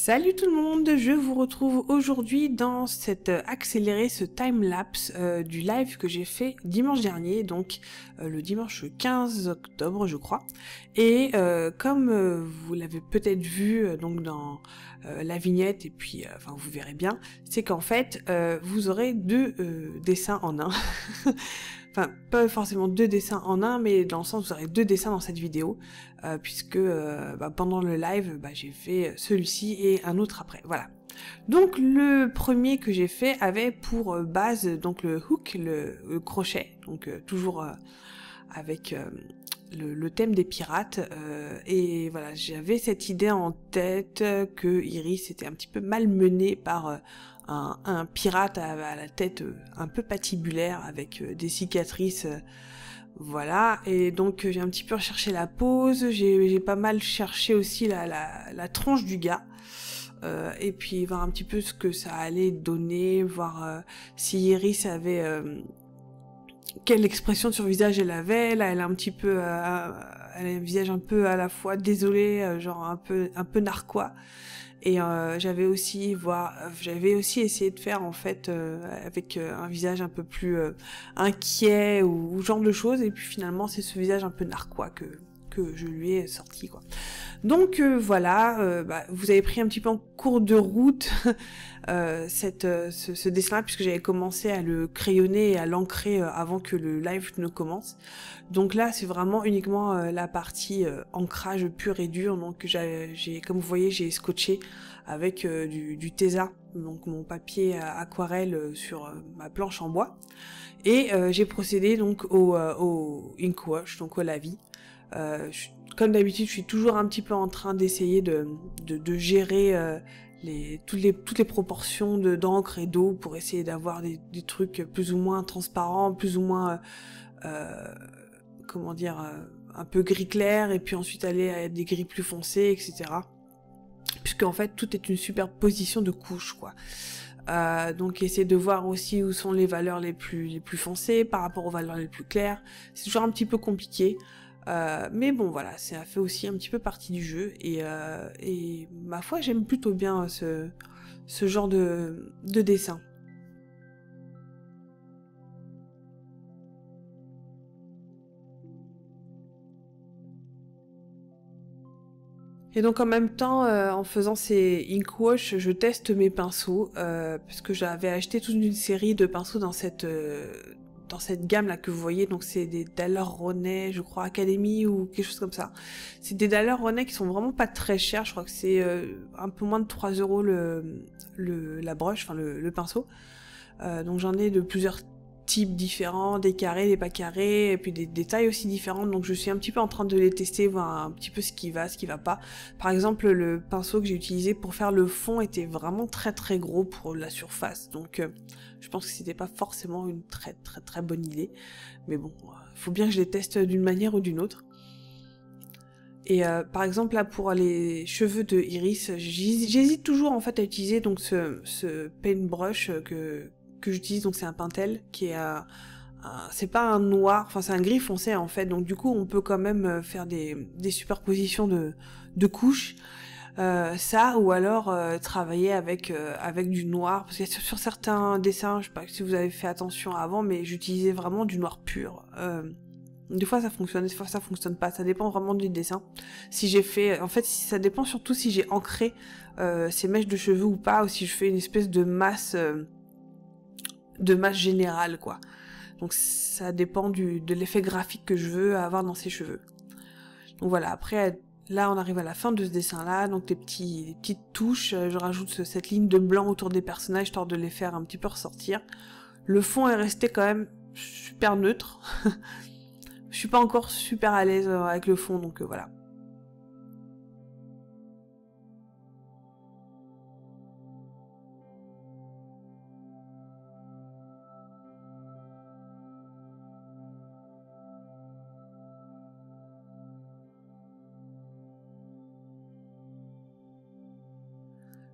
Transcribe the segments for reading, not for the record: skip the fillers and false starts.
Salut tout le monde, je vous retrouve aujourd'hui dans cette accéléré, ce time-lapse du live que j'ai fait dimanche dernier, donc le dimanche 15 octobre je crois. Et comme vous l'avez peut-être vu donc dans la vignette et puis enfin vous verrez bien, c'est qu'en fait vous aurez deux dessins en un. Enfin, pas forcément deux dessins en un, mais dans le sens où vous aurez deux dessins dans cette vidéo, puisque pendant le live, j'ai fait celui-ci et un autre après, voilà. Donc le premier que j'ai fait avait pour base donc le hook, le crochet, donc toujours avec le thème des pirates, et voilà, j'avais cette idée en tête que Iris était un petit peu malmenée par un pirate à la tête un peu patibulaire avec des cicatrices, voilà, et donc j'ai un petit peu recherché la pose, j'ai pas mal cherché aussi la tronche du gars, et puis voir un petit peu ce que ça allait donner, voir si Iris avait quelle expression sur le visage elle avait. Là elle a un petit peu elle a un visage un peu à la fois désolé, genre un peu narquois. Et j'avais aussi essayé de faire en fait avec un visage un peu plus inquiet ou genre de choses, et puis finalement c'est ce visage un peu narquois que je lui ai sorti, quoi. Donc voilà, vous avez pris un petit peu en cours de route ce dessin-là, puisque j'avais commencé à le crayonner et à l'ancrer avant que le live ne commence. Donc là, c'est vraiment uniquement la partie ancrage pur et dur. Donc j'ai, comme vous voyez, j'ai scotché avec du Tesa, donc mon papier aquarelle sur ma planche en bois. Et j'ai procédé donc au ink wash, donc au lavis. Comme d'habitude, je suis toujours un petit peu en train d'essayer de gérer toutes les proportions d'encre et d'eau pour essayer d'avoir des trucs plus ou moins transparents, plus ou moins comment dire, un peu gris clair, et puis ensuite aller à des gris plus foncés, etc. Puisque en fait tout est une superposition de couches, quoi. Donc essayer de voir aussi où sont les valeurs les plus foncées par rapport aux valeurs les plus claires. C'est toujours un petit peu compliqué. Mais bon voilà, ça fait aussi un petit peu partie du jeu, et ma foi j'aime plutôt bien ce genre de dessin. Et donc en même temps, en faisant ces ink wash, je teste mes pinceaux, parce que j'avais acheté toute une série de pinceaux dans cette gamme là que vous voyez. Donc c'est des Daler-Rowney, je crois, Academy ou quelque chose comme ça. C'est des Daler-Rowney qui sont vraiment pas très chers, je crois que c'est un peu moins de 3 € la broche, enfin le pinceau. Donc j'en ai de plusieurs types différents, des carrés, des pas carrés, et puis des tailles aussi différentes. Donc je suis un petit peu en train de les tester, voir un petit peu ce qui va pas. Par exemple, le pinceau que j'ai utilisé pour faire le fond était vraiment très très gros pour la surface, donc je pense que c'était pas forcément une très très très bonne idée, mais bon, faut bien que je les teste d'une manière ou d'une autre. Et par exemple là pour les cheveux de Iris, j'hésite toujours en fait à utiliser donc ce paintbrush que j'utilise, donc c'est un Pentel qui est c'est pas un noir, enfin c'est un gris foncé en fait, donc du coup on peut quand même faire des superpositions de couches, ça, ou alors travailler avec du noir, parce que sur certains dessins, je sais pas si vous avez fait attention avant, mais j'utilisais vraiment du noir pur. Des fois ça fonctionne, des fois ça fonctionne pas, ça dépend vraiment du dessin. Si j'ai fait, en fait ça dépend surtout si j'ai ancré ces mèches de cheveux ou pas, ou si je fais une espèce de masse générale, quoi. Donc ça dépend de l'effet graphique que je veux avoir dans ces cheveux. Donc voilà, après là on arrive à la fin de ce dessin là, donc les petites touches, je rajoute cette ligne de blanc autour des personnages histoire de les faire un petit peu ressortir. Le fond est resté quand même super neutre. Je suis pas encore super à l'aise avec le fond, donc voilà.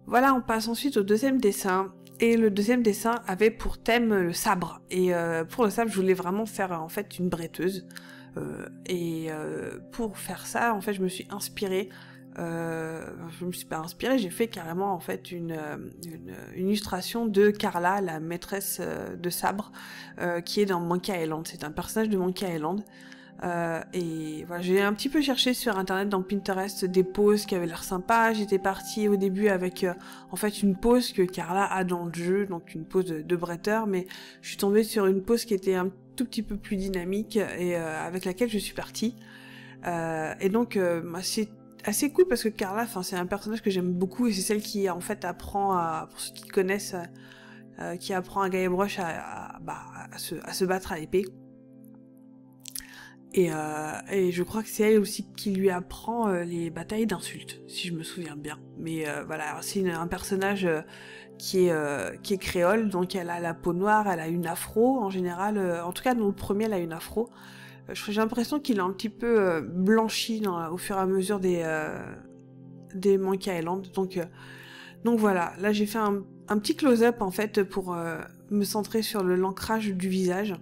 Voilà, on passe ensuite au deuxième dessin. Et le deuxième dessin avait pour thème le sabre. Et pour le sabre, je voulais vraiment faire en fait une bretteuse. Pour faire ça, en fait, je me suis inspirée je me suis pas inspirée, j'ai fait carrément en fait une illustration de Carla, la maîtresse de sabre, qui est dans Monkey Island. C'est un personnage de Monkey Island. Et voilà, j'ai un petit peu cherché sur internet dans Pinterest des poses qui avaient l'air sympas. J'étais partie au début avec en fait une pose que Carla a dans le jeu, donc une pose de bretteur, mais je suis tombée sur une pose qui était un tout petit peu plus dynamique et avec laquelle je suis partie. Et donc c'est assez cool parce que Carla, enfin c'est un personnage que j'aime beaucoup et c'est celle qui en fait apprend à, pour ceux qui connaissent, qui apprend à Guybrush à se battre à l'épée. Et je crois que c'est elle aussi qui lui apprend les batailles d'insultes, si je me souviens bien. Mais voilà, c'est un personnage qui est créole, donc elle a la peau noire, elle a une afro en général. En tout cas, dans le premier, elle a une afro. J'ai l'impression qu'il a un petit peu blanchi au fur et à mesure des Monkey Island. Donc voilà, là j'ai fait un petit close-up en fait pour me centrer sur l'ancrage du visage.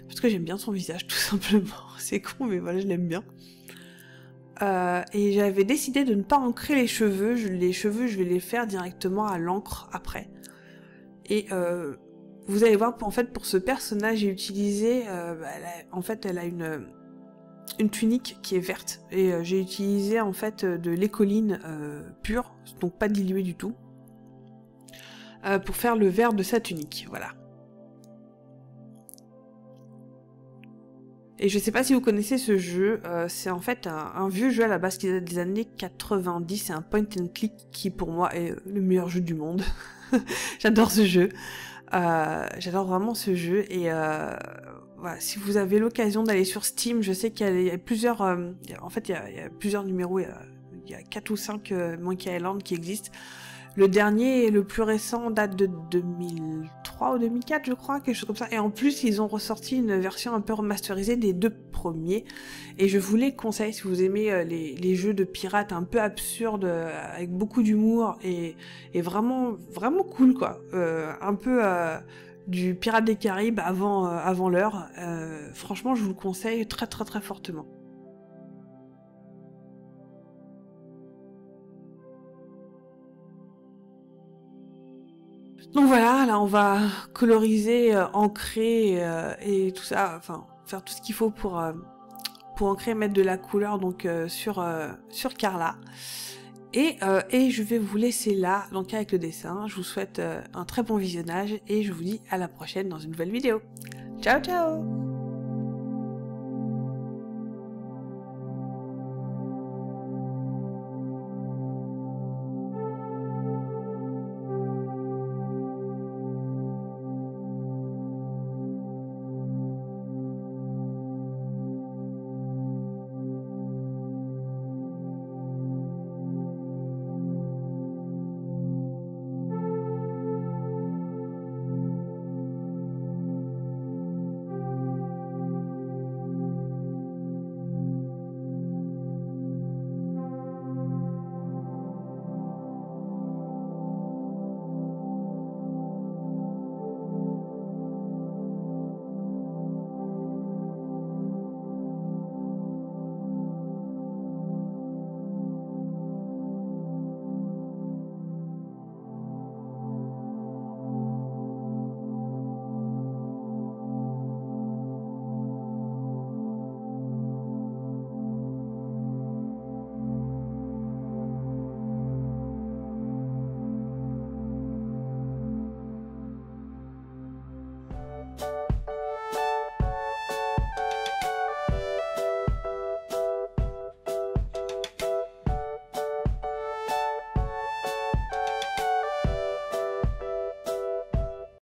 Parce que j'aime bien son visage, tout simplement. C'est con, mais voilà, je l'aime bien. Et j'avais décidé de ne pas ancrer les cheveux. Les cheveux, je vais les faire directement à l'encre après. Et vous allez voir, en fait, pour ce personnage, j'ai utilisé... elle a une tunique qui est verte. Et j'ai utilisé, en fait, de l'écoline pure, donc pas diluée du tout, pour faire le vert de sa tunique. Voilà. Et je sais pas si vous connaissez ce jeu, c'est en fait un vieux jeu à la base qui date des années 90, c'est un point and click qui pour moi est le meilleur jeu du monde. J'adore ce jeu, j'adore vraiment ce jeu et voilà, si vous avez l'occasion d'aller sur Steam, je sais qu'il y a plusieurs, en fait il y a plusieurs numéros, il y a 4 ou 5 Monkey Island qui existent. Le dernier et le plus récent date de 2003 ou 2004, je crois, quelque chose comme ça. Et en plus, ils ont ressorti une version un peu remasterisée des 2 premiers. Et je vous les conseille si vous aimez les jeux de pirates un peu absurdes, avec beaucoup d'humour et vraiment, vraiment cool, quoi. Un peu du Pirates des Caraïbes avant l'heure. Franchement, je vous le conseille très, très, très fortement. Donc voilà, là on va coloriser, ancrer et tout ça, enfin faire tout ce qu'il faut pour ancrer, mettre de la couleur donc sur Carla. Et je vais vous laisser là, donc avec le dessin. Je vous souhaite un très bon visionnage et je vous dis à la prochaine dans une nouvelle vidéo. Ciao ciao!